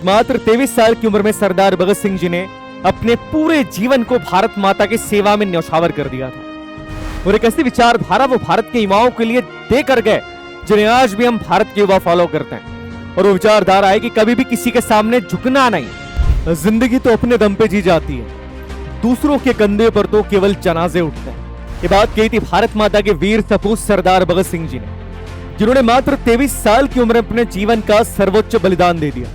मात्र 23 साल की उम्र में सरदार भगत सिंह जी ने अपने पूरे जीवन को भारत माता की सेवा में न्यौछावर कर दिया था। और एक ऐसी विचारधारा वो भारत के युवाओं के लिए देकर गए जिन्हें आज भी हम भारत के युवा फॉलो करते हैं। और वो विचारधारा है कि कभी भी किसी के सामने झुकना नहीं, जिंदगी तो अपने दम पे जी जाती है, दूसरों के कंधे पर तो केवल जनाजे उठते हैं। ये बात कही थी भारत माता के वीर सपूत सरदार भगत सिंह जी ने, जिन्होंने मात्र 23 साल की उम्र में अपने जीवन का सर्वोच्च बलिदान दे दिया।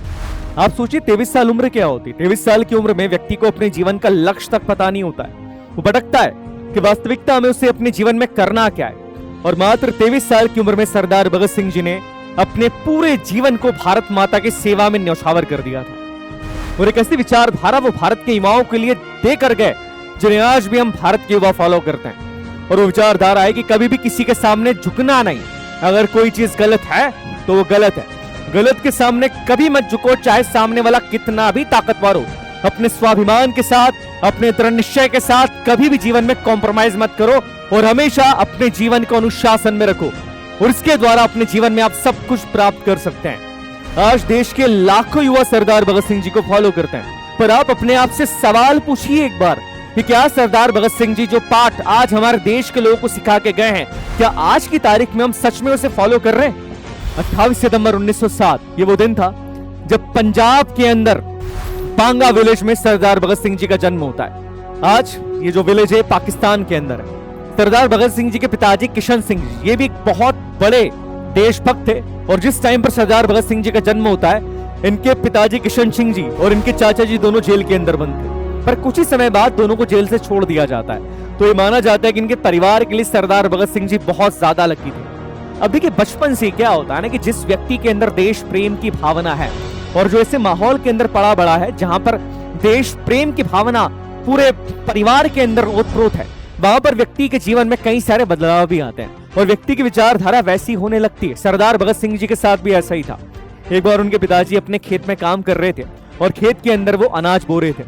आप सोचिए 23 साल उम्र क्या होती है। 23 साल की उम्र में व्यक्ति को अपने जीवन का लक्ष्य तक पता नहीं होता है, वो भटकता है कि वास्तविकता में उसे अपने जीवन में करना क्या है। और मात्र 23 साल की उम्र में सरदार भगत सिंह जी ने अपने पूरे जीवन को भारत माता की सेवा में न्यौछावर कर दिया था। और एक ऐसी विचारधारा वो भारत के युवाओं के लिए देकर गए जिन्हें आज भी हम भारत के युवा फॉलो करते हैं। और वो विचारधारा है कि कभी भी किसी के सामने झुकना नहीं, अगर कोई चीज गलत है तो वो गलत है, गलत के सामने कभी मत झुको, चाहे सामने वाला कितना भी ताकतवर हो। अपने स्वाभिमान के साथ, अपने दृढ़ निश्चय के साथ कभी भी जीवन में कॉम्प्रोमाइज मत करो और हमेशा अपने जीवन को अनुशासन में रखो और इसके द्वारा अपने जीवन में आप सब कुछ प्राप्त कर सकते हैं। आज देश के लाखों युवा सरदार भगत सिंह जी को फॉलो करते हैं, पर आप अपने आप से सवाल पूछिए एक बार कि क्या सरदार भगत सिंह जी जो पाठ आज हमारे देश के लोगों को सिखा के गए हैं, क्या आज की तारीख में हम सच में उसे फॉलो कर रहे हैं? 28 सितंबर 1907 ये वो दिन था जब पंजाब के अंदर बांगा विलेज में सरदार भगत सिंह जी का जन्म होता है। आज ये जो विलेज है पाकिस्तान के अंदर है। सरदार भगत सिंह जी के पिताजी किशन सिंह जी ये भी एक बहुत बड़े देशभक्त थे और जिस टाइम पर सरदार भगत सिंह जी का जन्म होता है, इनके पिताजी किशन सिंह जी और इनके चाचा जी दोनों जेल के अंदर बंद थे, पर कुछ ही समय बाद दोनों को जेल से छोड़ दिया जाता है। तो ये माना जाता है कि इनके परिवार के लिए सरदार भगत सिंह जी बहुत ज्यादा लकी थे। अब देखिए बचपन से क्या होता है ना कि जिस व्यक्ति के अंदर देश प्रेम की भावना है और जो ऐसे माहौल के अंदर पड़ा बड़ा है जहां पर देश प्रेम की भावना पूरे परिवार के अंदर ओतप्रोत है, वहां पर व्यक्ति के जीवन में कई सारे बदलाव भी आते हैं और व्यक्ति की विचारधारा वैसी होने लगती है। सरदार भगत सिंह जी के साथ भी ऐसा ही था। एक बार उनके पिताजी अपने खेत में काम कर रहे थे और खेत के अंदर वो अनाज बो रहे थे।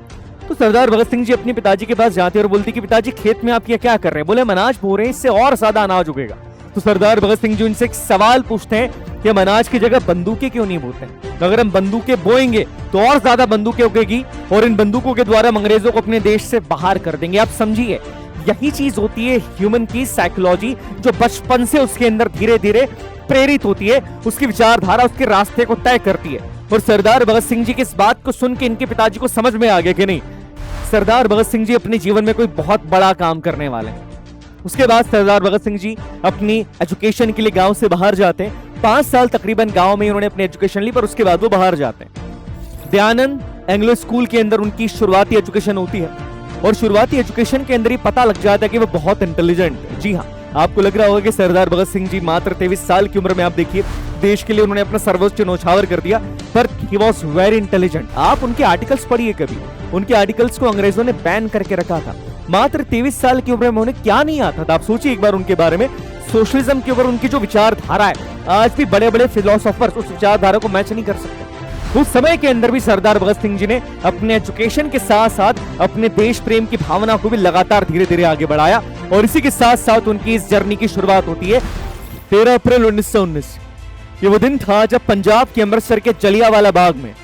तो सरदार भगत सिंह जी अपने पिताजी के पास जाते और बोलती कि पिताजी खेत में आप ये क्या कर रहे हैं? बोले हम अनाज बो रहे हैं, इससे और ज्यादा अनाज उगेगा। तो सरदार भगत सिंह जी उनसे एक सवाल पूछते हैं कि हम अनाज की जगह बंदूकें क्यों नहीं बोते? तो अगर हम बंदूकें बोएंगे तो और ज्यादा बंदूकें उगेगी और इन बंदूकों के द्वारा हम अंग्रेजों को अपने देश से बाहर कर देंगे। आप समझिए यही चीज होती है ह्यूमन की साइकोलॉजी, जो बचपन से उसके अंदर धीरे धीरे प्रेरित होती है, उसकी विचारधारा उसके रास्ते को तय करती है। और सरदार भगत सिंह जी की इस बात को सुन के इनके पिताजी को समझ में आ गया कि नहीं, सरदार भगत सिंह जी अपने जीवन में कोई बहुत बड़ा काम करने वाले हैं। उसके बाद सरदार भगत सिंह जी अपनी एजुकेशन के लिए गांव से बाहर जाते हैं। 5 साल तकरीबन गांव में उन्होंने अपनी एजुकेशन ली, पर उसके बाद वो बाहर जाते हैं। दयानंद एंग्लो स्कूल के अंदर उनकी शुरुआती एजुकेशन होती है और शुरुआती एजुकेशन के अंदर ही पता लग जाता है कि वो बहुत इंटेलिजेंट है। जी हाँ, आपको लग रहा होगा कि सरदार भगत सिंह जी मात्र 23 साल की उम्र में आप देखिए देश के लिए उन्होंने अपना सर्वोच्च न्यौछावर कर दिया, पर ही वॉज वेरी इंटेलिजेंट। आप उनके आर्टिकल्स पढ़िए, कभी उनके आर्टिकल्स को अंग्रेजों ने बैन करके रखा था। मात्र 23 साल की उम्र में उन्हें क्या नहीं आता था, आप सोचिए एक बार उनके बारे में। सोशलिज्म के ऊपर उनकी जो विचारधारा है, आज भी बड़े बड़े फिलोसोफर्स उस विचारधारा को मैच नहीं कर सकते। उस समय के अंदर भी सरदार भगत सिंह जी ने अपने एजुकेशन के साथ साथ अपने देश प्रेम की भावना को भी लगातार धीरे धीरे आगे बढ़ाया और इसी के साथ साथ उनकी इस जर्नी की शुरुआत होती है 13 अप्रैल 1919। ये वो दिन था जब पंजाब के अमृतसर के जलियांवाला बाग में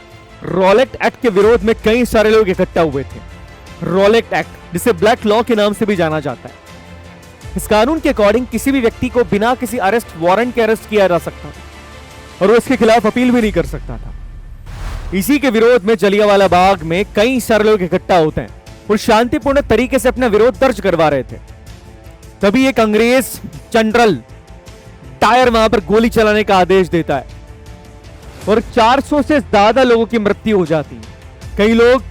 रॉलेट एक्ट के विरोध में कई सारे लोग इकट्ठा हुए थे। रॉलेट एक्ट, जिसे ब्लैक लॉ के नाम से भी जाना जाता है, इस कानून के अकॉर्डिंग किसी भी व्यक्ति को बिना किसी अरेस्ट वारंट के अरेस्ट किया जा सकता था और वो इसके खिलाफ अपील भी नहीं कर सकता था। इसी के विरोध में जलियांवाला बाग में कई सारे लोग इकट्ठा होते हैं और शांतिपूर्ण तरीके से अपना विरोध दर्ज करवा रहे थे। तभी एक अंग्रेज जनरल टायर वहां पर गोली चलाने का आदेश देता है और 400 से ज्यादा लोगों की मृत्यु हो जाती है। कई लोग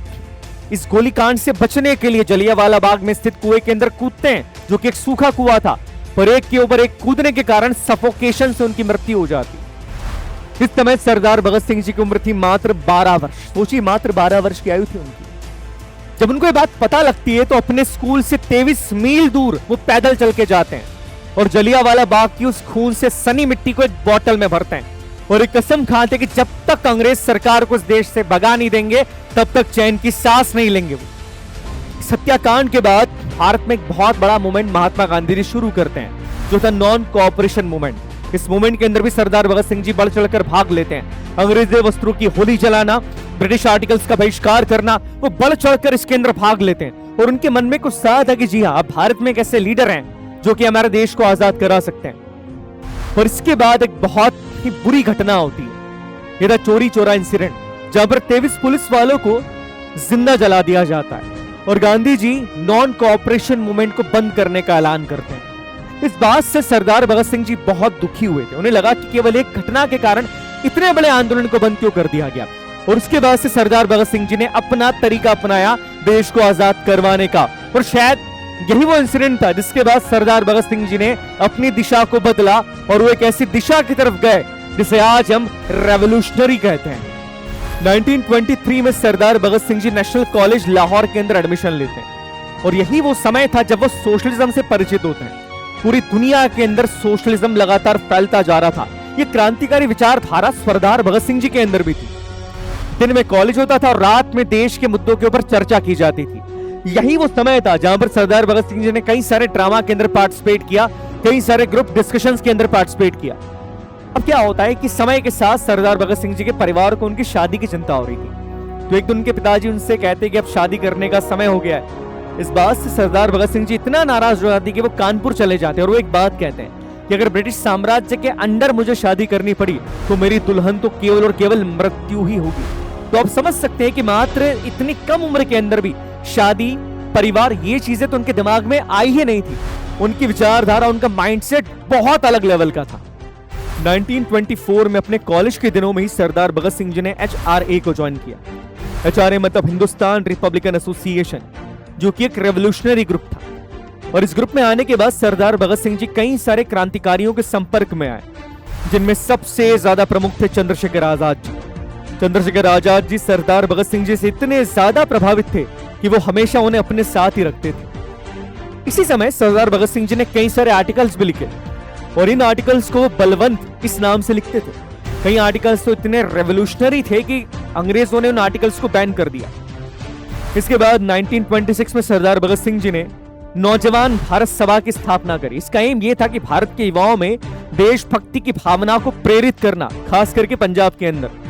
इस गोलीकांड से बचने के लिए जलियांवाला बाग में स्थित कुएं के अंदर कूदते हैं, जो कि एक सूखा कुआं था, पर एक के ऊपर एक कूदने के कारण सफोकेशन से उनकी मृत्यु हो जाती। इस समय सरदार भगत सिंह जी की उम्र थी मात्र 12 वर्ष। सोचिए मात्र 12 वर्ष की आयु थी उनकी। जब उनको ये बात पता लगती है तो अपने स्कूल से 23 मील दूर वो पैदल चल के जाते हैं और जलियांवाला बाग की उस खून से सनी मिट्टी को एक बोतल में भरते हैं और एक कसम खाते कि जब तक अंग्रेज सरकार को इस देश से भगा नहीं देंगे तब तक चैन की सांस नहीं लेंगे। वो सत्याकांड के बाद भारत में एक बहुत बड़ा मूवमेंट महात्मा गांधी जी शुरू करते हैं, जो था नॉन कोऑपरेशन मूवमेंट। इस मूवमेंट के अंदर भी सरदार भगत सिंह जी बढ़ चढ़कर भाग लेते हैं। अंग्रेजी वस्त्रों की होली जलाना, ब्रिटिश आर्टिकल्स का बहिष्कार करना, वो बढ़ चढ़कर इसके अंदर भाग लेते हैं। और उनके मन में कुछ साथ है कि जी हाँ, अब भारत में एक ऐसे लीडर हैं जो कि हमारे देश को आजाद करा सकते हैं। और इसके बाद एक बहुत ही बुरी घटना होती है, ये था चोरी चोरा इंसिडेंट, जहां पर 23 पुलिस वालों को जिंदा जला दिया जाता है और Gandhi ji non cooperation movement को बंद करने का ऐलान करते हैं। इस बात से सरदार भगत सिंह जी बहुत दुखी हुए थे। उन्हें लगा कि केवल एक घटना के कारण इतने बड़े आंदोलन को बंद क्यों कर दिया गया। और उसके बाद से सरदार भगत सिंह जी ने अपना तरीका अपनाया देश को आजाद करवाने का। और शायद यही वो इंसिडेंट था जिसके बाद सरदार भगत सिंह जी ने अपनी दिशा को बदला और वो एक ऐसी दिशा की तरफ गए जिसे आज हम रेवोल्यूशनरी कहते हैं। 1923 में सरदार भगत सिंह जी नेशनल कॉलेज लाहौर के अंदर एडमिशन लेते हैं और यही वो समय था जब वो सोशलिज्म से परिचित होते हैं। पूरी दुनिया के अंदर सोशलिज्म लगातार फैलता जा रहा था। ये क्रांतिकारी विचारधारा सरदार भगत सिंह जी के अंदर भी थी। दिन में कॉलेज होता था और रात में देश के मुद्दों के ऊपर चर्चा की जाती थी। यही वो समय था जहां पर सरदार भगत सिंह जी ने कई सारे ड्रामा के अंदर पार्टिसिपेट किया, कई सारे ग्रुप डिस्कशंस के अंदर पार्टिसिपेट किया। अब क्या होता है कि समय के साथ सरदार भगत सिंह जी के परिवार को उनकी शादी की चिंता हो रही थी। तो एक दिन उनके पिताजी उनसे कहते कि अब शादी करने का समय हो गया है। इस बात से सरदार भगत सिंह जी इतना नाराज हो जाते कि वो कानपुर चले जाते और वो एक बात कहते हैं कि अगर ब्रिटिश साम्राज्य के अंडर मुझे शादी करनी पड़ी तो मेरी दुल्हन तो केवल और केवल मृत्यु ही होगी। तो आप समझ सकते हैं कि मात्र इतनी कम उम्र के अंदर भी शादी, परिवार, ये चीजें तो उनके दिमाग में आई ही नहीं थी। उनकी विचारधारा, उनका माइंडसेट बहुत अलग लेवल का था। 1924 में अपने कॉलेज के दिनों में ही सरदार भगत सिंह जी ने HRA को ज्वाइन किया। HRA मतलब हिंदुस्तान रिपब्लिकन एसोसिएशन, जो कि एक रेवोल्यूशनरी ग्रुप था। और इस ग्रुप में आने के बाद सरदार भगत सिंह जी कई सारे क्रांतिकारियों के संपर्क में आए, जिनमें सबसे ज्यादा प्रमुख थे चंद्रशेखर आजाद जी। चंद्रशेखर आजाद जी सरदार भगत सिंह जी से इतने ज्यादा प्रभावित थे कि वो हमेशा उन्हें अपने साथ ही रखते थे। इसी समय सरदार भगत सिंह जी ने कई सारे आर्टिकल्स भी लिखे और इन आर्टिकल्स को वो बलवंत इस नाम से लिखते थे। कई आर्टिकल्स तो इतने रेवोल्यूशनरी थे कि अंग्रेजों ने उन आर्टिकल्स को बैन कर दिया। इसके बाद 1926 में सरदार भगत सिंह जी ने नौजवान भारत सभा की स्थापना करी। इसका एम यह था कि भारत के युवाओं में देशभक्ति की भावना को प्रेरित करना, खास करके पंजाब के अंदर।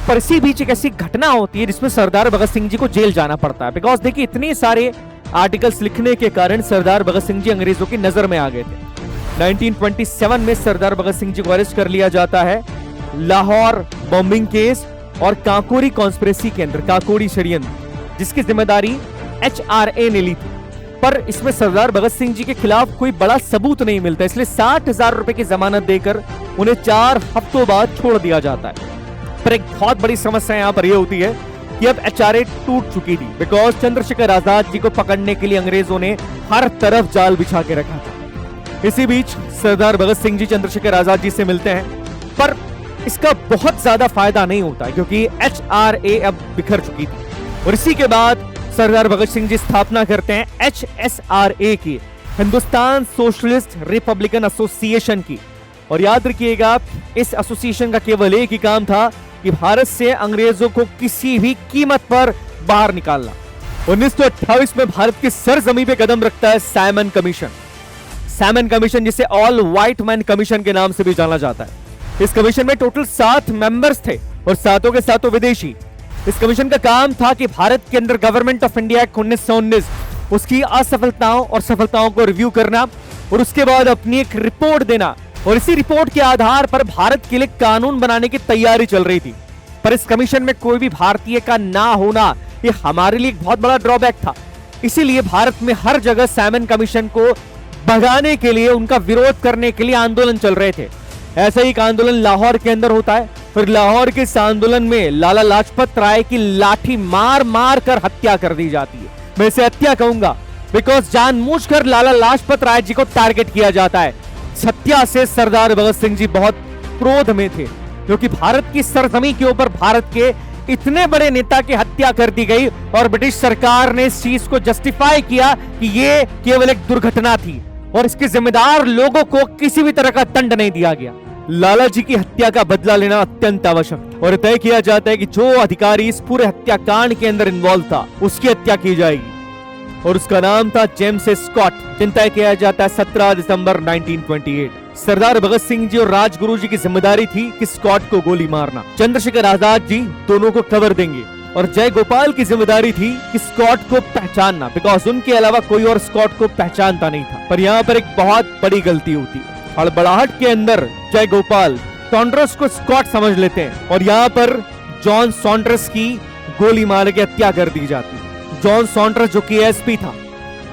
पर इसी बीच एक ऐसी घटना होती है जिसमें सरदार भगत सिंह जी को जेल जाना पड़ता है। बिकॉज देखिए, इतने सारे आर्टिकल्स लिखने के कारण सरदार भगत सिंह जी अंग्रेजों की नजर में आ गए थे। 1927 में सरदार भगत सिंह जी को अरेस्ट कर लिया जाता है लाहौर बॉम्बिंग केस और काकोरी कॉन्स्पिरेसी के अंदर, काकोरी षड्यंत्र, जिसकी जिम्मेदारी HRA ने ली थी। पर इसमें सरदार भगत सिंह जी के खिलाफ कोई बड़ा सबूत नहीं मिलता, इसलिए 60,000 रुपए की जमानत देकर उन्हें 4 हफ्तों बाद छोड़ दिया जाता है। पर एक बहुत बड़ी समस्या यहां पर यह होती है कि अब HRA टूट चुकी थी। बिकॉज चंद्रशेखर आजाद जी को पकड़ने के लिए अंग्रेजों ने हर तरफ जाल बिछा के रखा था। इसी बीच सरदार भगत सिंह जी चंद्रशेखर आजाद जी से मिलते हैं, पर इसका बहुत ज्यादा फायदा नहीं होता क्योंकि HRA अब बिखर चुकी थी। और इसी के बाद सरदार भगत सिंह जी स्थापना करते हैं HSRA की, हिंदुस्तान सोशलिस्ट रिपब्लिकन एसोसिएशन की। और याद रखिएगा, इस एसोसिएशन का केवल एक ही काम था कि भारत से अंग्रेजों को किसी भी कीमत पर बाहर निकालना। 1928 में भारत की सरजमीं पे कदम रखता है साइमन कमीशन। साइमन कमीशन, जिसे ऑल व्हाइट मैन कमीशन के नाम से भी जाना जाता है। इस कमीशन में टोटल 7 मेंबर्स थे और सातों के सातों विदेशी। इस कमीशन का काम था कि भारत के अंदर गवर्नमेंट ऑफ इंडिया एक्ट 1919, उसकी असफलताओं और सफलताओं को रिव्यू करना और उसके बाद अपनी एक रिपोर्ट देना। और इसी रिपोर्ट के आधार पर भारत के लिए कानून बनाने की तैयारी चल रही थी। पर इस कमीशन में कोई भी भारतीय का ना होना, ये हमारे लिए एक बहुत बड़ा ड्रॉबैक था। इसीलिए भारत में हर जगह साइमन कमीशन को भगाने के लिए, उनका विरोध करने के लिए आंदोलन चल रहे थे। ऐसा ही एक आंदोलन लाहौर के अंदर होता है। फिर लाहौर के इस आंदोलन में लाला लाजपत राय की लाठी मार मार कर हत्या कर दी जाती है। मैं इसे हत्या कहूंगा बिकॉज जानबूझकर लाला लाजपत राय जी को टारगेट किया जाता है। हत्या से सरदार भगत सिंह जी बहुत क्रोध में थे क्योंकि भारत की सरजमीं के ऊपर भारत के इतने बड़े नेता की हत्या कर दी गई और ब्रिटिश सरकार ने इस चीज को जस्टिफाई किया कि ये केवल एक दुर्घटना थी और इसके जिम्मेदार लोगों को किसी भी तरह का दंड नहीं दिया गया। लाला जी की हत्या का बदला लेना अत्यंत आवश्यक और तय किया जाता है कि जो अधिकारी इस पूरे हत्याकांड के अंदर इन्वॉल्व था उसकी हत्या की जाएगी और उसका नाम था जेम्स स्कॉट। तय किया जाता है 17 दिसंबर 1928। सरदार भगत सिंह जी और राजगुरु जी की जिम्मेदारी थी कि स्कॉट को गोली मारना। चंद्रशेखर आजाद जी दोनों को कवर देंगे और जय गोपाल की जिम्मेदारी थी कि स्कॉट को पहचानना, बिकॉज उनके अलावा कोई और स्कॉट को पहचानता नहीं था। पर यहाँ पर एक बहुत बड़ी गलती होती है। हड़बड़ाहट के अंदर जय गोपाल सॉन्ड्रस को स्कॉट समझ लेते हैं और यहाँ पर जॉन सॉन्ड्रस की गोली मार के हत्या कर दी जाती है। जॉन सॉन्ड्रस जो कि एसपी था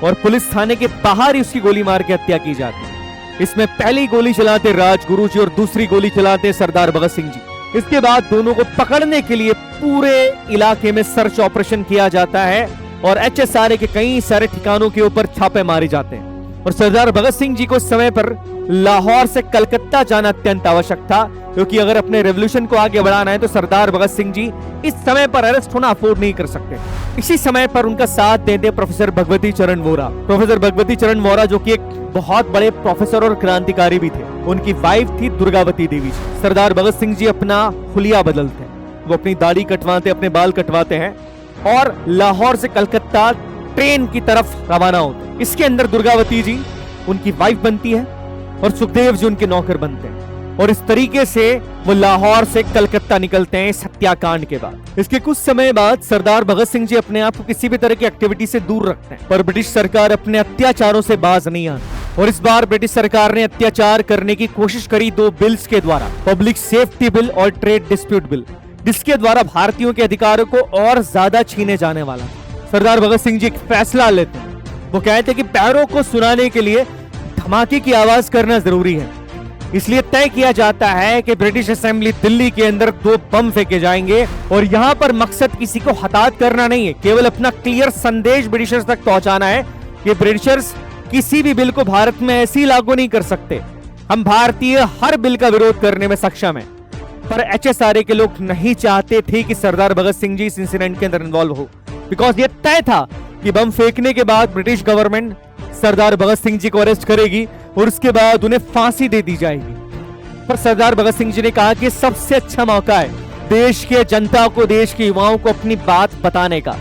और पुलिस थाने के बाहर ही उसकी गोली मार के हत्या की जाती है। इसमें पहली गोली चलाते राजगुरु जी और दूसरी गोली चलाते सरदार भगत सिंह जी। इसके बाद दोनों को पकड़ने के लिए पूरे इलाके में सर्च ऑपरेशन किया जाता है और HSRA के कई सारे ठिकानों के ऊपर छापे मारे जाते हैं। और सरदार भगत सिंह जी को समय पर लाहौर से कलकत्ता जाना अत्यंत आवश्यक था, क्योंकि अगर अपने रेवोल्यूशन को आगे बढ़ाना है तो सरदार भगत सिंह जी इस समय पर अरेस्ट होना अफोर्ड नहीं कर सकते। इसी समय पर उनका साथ देते प्रोफेसर भगवती चरण वोरा। प्रोफेसर भगवती चरण वोरा जो कि एक बहुत बड़े प्रोफेसर और क्रांतिकारी भी थे। उनकी वाइफ थी दुर्गावती देवी जी। सरदार भगत सिंह जी अपना हुलिया बदलते हैं, वो अपनी दाढ़ी कटवाते, अपने बाल कटवाते हैं और लाहौर से कलकत्ता ट्रेन की तरफ रवाना होते हैं। इसके अंदर दुर्गावती जी उनकी वाइफ बनती है और सुखदेव जी उनके नौकर बनते हैं और इस तरीके से वो लाहौर से कलकत्ता निकलते हैं इस हत्याकांड के बाद। इसके कुछ समय बाद सरदार भगत सिंह जी अपने आप को किसी भी तरह की एक्टिविटी से दूर रखते हैं, पर ब्रिटिश सरकार अपने अत्याचारों से बाज नहीं आती और इस बार ब्रिटिश सरकार ने अत्याचार करने की कोशिश करी दो बिल्स के द्वारा, पब्लिक सेफ्टी बिल और ट्रेड डिस्प्यूट बिल, जिसके द्वारा भारतीयों के अधिकारों को और ज्यादा छीने जाने वाला। सरदार भगत सिंह जी एक फैसला लेते हैं। वो कहते हैं कि पैरों को सुनाने के लिए धमाके की आवाज करना जरूरी है, इसलिए तय किया जाता है कि ब्रिटिश असेंबली दिल्ली के अंदर 2 बम फेंके जाएंगे और यहाँ पर मकसद किसी को हताहत करना नहीं है, केवल अपना क्लियर संदेश ब्रिटिशर्स तक पहुंचाना है कि ब्रिटिशर्स किसी भी बिल को भारत में ऐसे ही लागू नहीं कर सकते। हम भारतीय हर बिल का विरोध करने में सक्षम है। पर HSRA के लोग नहीं चाहते थे कि सरदार भगत सिंह जी इस इंसिडेंट के अंदर इन्वॉल्व हो, बिकॉज ये तय था कि बम फेंकने के बाद ब्रिटिश गवर्नमेंट सरदार भगत सिंह जी को अरेस्ट करेगी और उसके बाद उन्हें फांसी दे दी जाएगी। पर सरदार भगत सिंह जी ने कहा कि सबसे अच्छा मौका है देश के जनता को, देश के युवाओं को अपनी बात बताने का,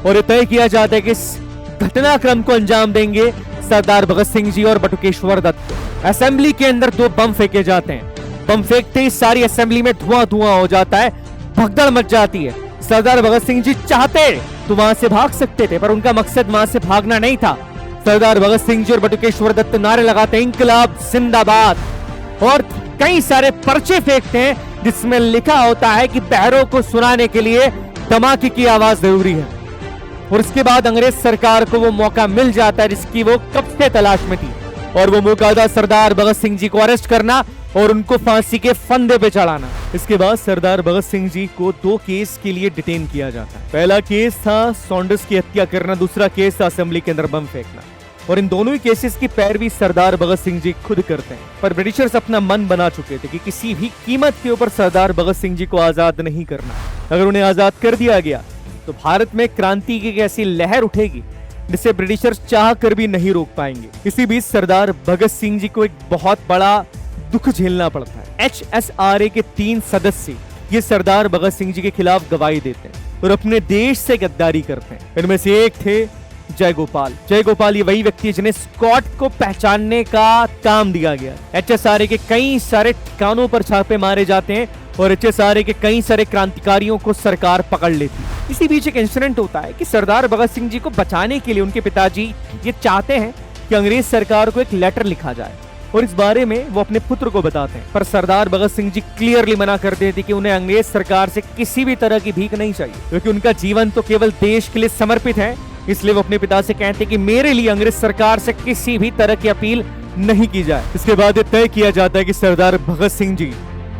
और तय किया जाता है कि इस घटनाक्रम को अंजाम देंगे सरदार भगत सिंह जी और बटुकेश्वर दत्त। असेंबली के अंदर 2 बम फेंके जाते हैं। बम फेंकते ही सारी असेंबली में धुआं हो जाता है, भगदड़ मच जाती है। सरदार भगत सिंह जी चाहते तो वहां से भाग सकते थे, पर उनका मकसद वहां से भागना नहीं था। सरदार भगत सिंह जी और बटुकेश्वर दत्त नारे लगाते हैं इंकलाब जिंदाबाद और कई सारे पर्चे फेंकते हैं जिसमें लिखा होता है कि पैरों को सुनाने के लिए धमाके की आवाज जरूरी है। और इसके बाद अंग्रेज सरकार को वो मौका मिल जाता है जिसकी वो कब से तलाश में थी, और वो मौका था सरदार भगत सिंह जी को अरेस्ट करना और उनको फांसी के फंदे पे चढ़ाना। इसके बाद सरदार भगत सिंह जी को 2 केस के लिए डिटेन किया जाता है। पहला केस था सॉन्डर्स की हत्या करना, दूसरा केस था असेंबली के अंदर बम फेंकना, और इन दोनों ही केसेस की पैरवी सरदार भगत सिंह जी खुद करते हैं। पर ब्रिटिशर्स अपना मन बना चुके थे कि किसी भी कीमत के ऊपर सरदार भगत सिंह जी को आजाद नहीं करना। अगर उन्हें आजाद कर दिया गया तो भारत में क्रांति की एक ऐसी लहर उठेगी जिसे ब्रिटिशर्स चाह कर भी नहीं रोक पाएंगे। इसी बीच सरदार भगत सिंह जी को एक बहुत बड़ा दुख झेलना पड़ता है। HSRA के 3 सदस्य ये सरदार भगत सिंह जी के खिलाफ गवाही देते हैं और अपने देश से गद्दारी करते हैं। इनमें से एक थे जय गोपाल। जय गोपाल ये वही व्यक्ति है जिन्हें स्कॉट को पहचानने का काम दिया गया। HSRA के कई सारे ठिकानों पर छापे मारे जाते हैं और HSRA के कई सारे क्रांतिकारियों को सरकार पकड़ लेती है। इसी बीच एक इंसिडेंट होता है कि सरदार भगत सिंह जी को बचाने के लिए उनके पिताजी ये चाहते हैं कि अंग्रेज सरकार को एक लेटर लिखा जाए और इस बारे में वो अपने पुत्र को बताते हैं। पर सरदार भगत सिंह जी क्लियरली मना कर देते कि उन्हें अंग्रेज सरकार से किसी भी तरह की भीख नहीं चाहिए, क्योंकि उनका जीवन तो केवल देश के लिए समर्पित है। इसलिए वो अपने पिता से कहते हैं कि मेरे लिए अंग्रेज सरकार से किसी भी तरह की अपील नहीं की जाए। इसके बाद तय किया जाता है कि सरदार भगत सिंह जी,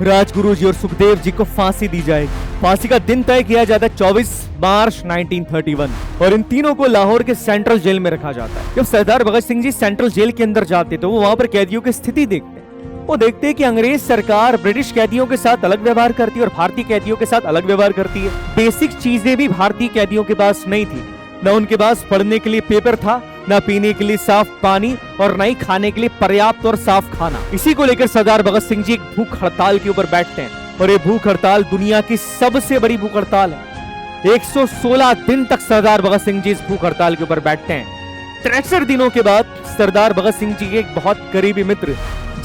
राजगुरु जी और सुखदेव जी को फांसी दी जाएगी। फांसी का दिन तय किया जाता है 24 मार्च 1931 और इन तीनों को लाहौर के सेंट्रल जेल में रखा जाता है। जब सरदार भगत सिंह जी सेंट्रल जेल के अंदर जाते तो वो वहां पर कैदियों की स्थिति देखते हैं। वो देखते हैं कि अंग्रेज सरकार ब्रिटिश कैदियों के साथ अलग व्यवहार करती है और भारतीय कैदियों के साथ अलग व्यवहार करती है। बेसिक चीजें भी भारतीय कैदियों के पास नहीं थी, न उनके पास पढ़ने के लिए पेपर था, न पीने के लिए साफ पानी और न ही खाने के लिए पर्याप्त और साफ खाना। इसी को लेकर सरदार भगत सिंह जी एक भूख हड़ताल के ऊपर बैठते हैं और ये भूख हड़ताल दुनिया की सबसे बड़ी भूख हड़ताल है। 116 दिन तक सरदार भगत सिंह जी इस भूख हड़ताल के ऊपर बैठते हैं। 63 दिनों के बाद सरदार भगत सिंह जी के एक बहुत करीबी मित्र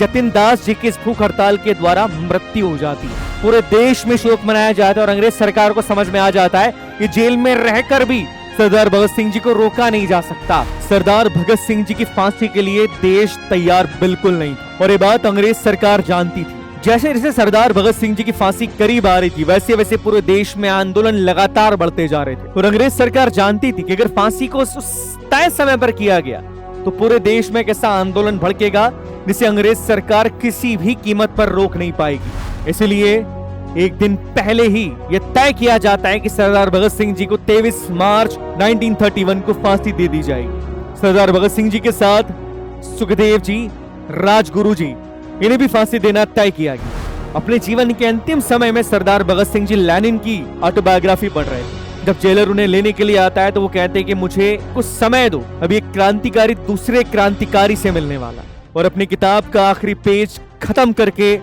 जतिन दास जी की इस भूख हड़ताल के द्वारा मृत्यु हो जाती है। पूरे देश में शोक मनाया जाता है और अंग्रेज सरकार को समझ में आ जाता है कि जेल में रहकर भी सरदार भगत सिंह जी को रोका नहीं जा सकता। सरदार भगत सिंह जी की फांसी के लिए देश तैयार बिल्कुल नहीं था और ये बात अंग्रेज सरकार जानती थी। जैसे जैसे सरदार भगत सिंह जी की फांसी करीब आ रही थी, वैसे वैसे पूरे देश में आंदोलन लगातार बढ़ते जा रहे थे और अंग्रेज सरकार जानती थी कि अगर फांसी को तय समय पर किया गया तो पूरे देश में एक ऐसा आंदोलन भड़केगा जिसे अंग्रेज सरकार किसी भी कीमत पर रोक नहीं पाएगी। इसलिए एक दिन पहले ही यह तय किया जाता है कि सरदार भगत सिंह जी को 23 मार्च 1931 को फांसी दे दी जाएगी। सरदार भगत सिंह जी के साथ सुखदेव जी, राजगुरु जी, इन्हें भी फांसी देना तय किया गया। अपने जीवन के अंतिम समय में सरदार भगत सिंह जी लेनिन की ऑटोबायोग्राफी पढ़ रहे थे। जब जेलर उन्हें लेने के लिए आता है तो वो कहते हैं कि मुझे कुछ समय दो, अभी एक क्रांतिकारी दूसरे क्रांतिकारी से मिलने वाला। और अपनी किताब का आखिरी पेज खत्म करके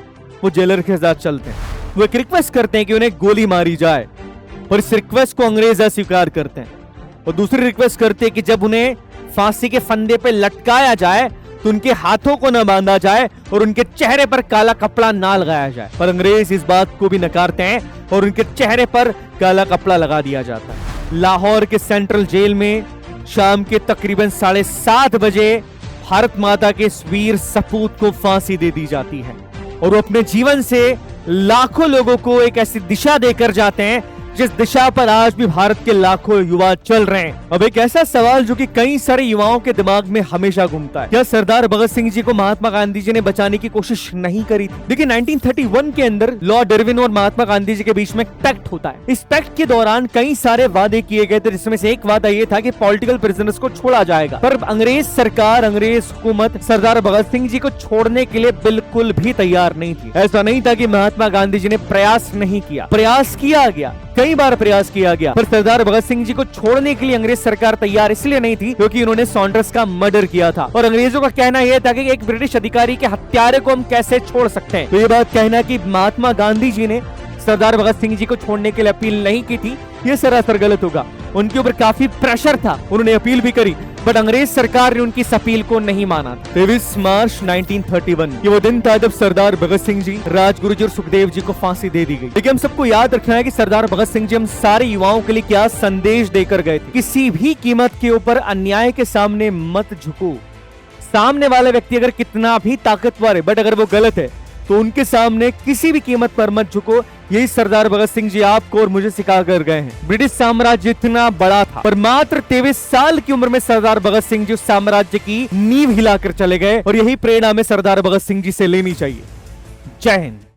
वो जेलर के साथ चलते हैं। वो एक रिक्वेस्ट करते हैं कि उन्हें गोली मारी जाए और इस रिक्वेस्ट को अंग्रेज अस्वीकार करते हैं और दूसरी रिक्वेस्ट करते हैं कि जब उन्हें फांसी के फंदे पे लटकाया जाए तो उनके हाथों को न बांधा जाए और उनके चेहरे पर काला कपड़ा ना लगाया जाए। पर अंग्रेज इस बात को भी नकारते हैं और उनके चेहरे पर काला कपड़ा लगा दिया जाता है। लाहौर के सेंट्रल जेल में शाम के तकरीबन 7:30 बजे भारत माता के इस वीर सपूत को फांसी दे दी जाती है और वो अपने जीवन से लाखों लोगों को एक ऐसी दिशा देकर जाते हैं जिस दिशा पर आज भी भारत के लाखों युवा चल रहे हैं। अब एक ऐसा सवाल जो कि कई सारे युवाओं के दिमाग में हमेशा घूमता है, क्या सरदार भगत सिंह जी को महात्मा गांधी जी ने बचाने की कोशिश नहीं करी थी? देखिए 1931 के अंदर लॉर्ड इरविन और महात्मा गांधी जी के बीच में पैक्ट होता है। इस पैक्ट के दौरान कई सारे वादे किए गए थे, जिसमें से एक वादा ये था कि पॉलिटिकल प्रिजनर्स को छोड़ा जाएगा। पर अंग्रेज सरकार, अंग्रेज हुकूमत सरदार भगत सिंह जी को छोड़ने के लिए बिल्कुल भी तैयार नहीं थी। ऐसा नहीं था कि महात्मा गांधी जी ने प्रयास नहीं किया, प्रयास किया गया, कई बार प्रयास किया गया, पर सरदार भगत सिंह जी को छोड़ने के लिए अंग्रेज सरकार तैयार इसलिए नहीं थी क्योंकि उन्होंने सॉन्डर्स का मर्डर किया था और अंग्रेजों का कहना यह था कि एक ब्रिटिश अधिकारी के हत्यारे को हम कैसे छोड़ सकते हैं। तो ये बात कहना कि महात्मा गांधी जी ने सरदार भगत सिंह जी को छोड़ने के लिए अपील नहीं की थी, ये सरासर गलत होगा। उनके ऊपर काफी प्रेशर था, उन्होंने अपील भी करी, बट अंग्रेज सरकार ने उनकी इस अपील को नहीं माना। 23 मार्च 1931 ये वो दिन था जब सरदार भगत सिंह जी, राजगुरु जी और सुखदेव जी को फांसी दे दी गई। लेकिन हम सबको याद रखना है कि सरदार भगत सिंह जी हम सारे युवाओं के लिए क्या संदेश देकर गए थे। किसी भी कीमत के ऊपर अन्याय के सामने मत झुको। सामने वाला व्यक्ति अगर कितना भी ताकतवर है, बट अगर वो गलत है तो उनके सामने किसी भी कीमत पर मत झुको। यही सरदार भगत सिंह जी आपको और मुझे सिखा कर गए हैं। ब्रिटिश साम्राज्य इतना बड़ा था, पर मात्र 23 साल की उम्र में सरदार भगत सिंह जी उस साम्राज्य की नींव हिलाकर चले गए और यही प्रेरणा हमें सरदार भगत सिंह जी से लेनी चाहिए। जय हिंद।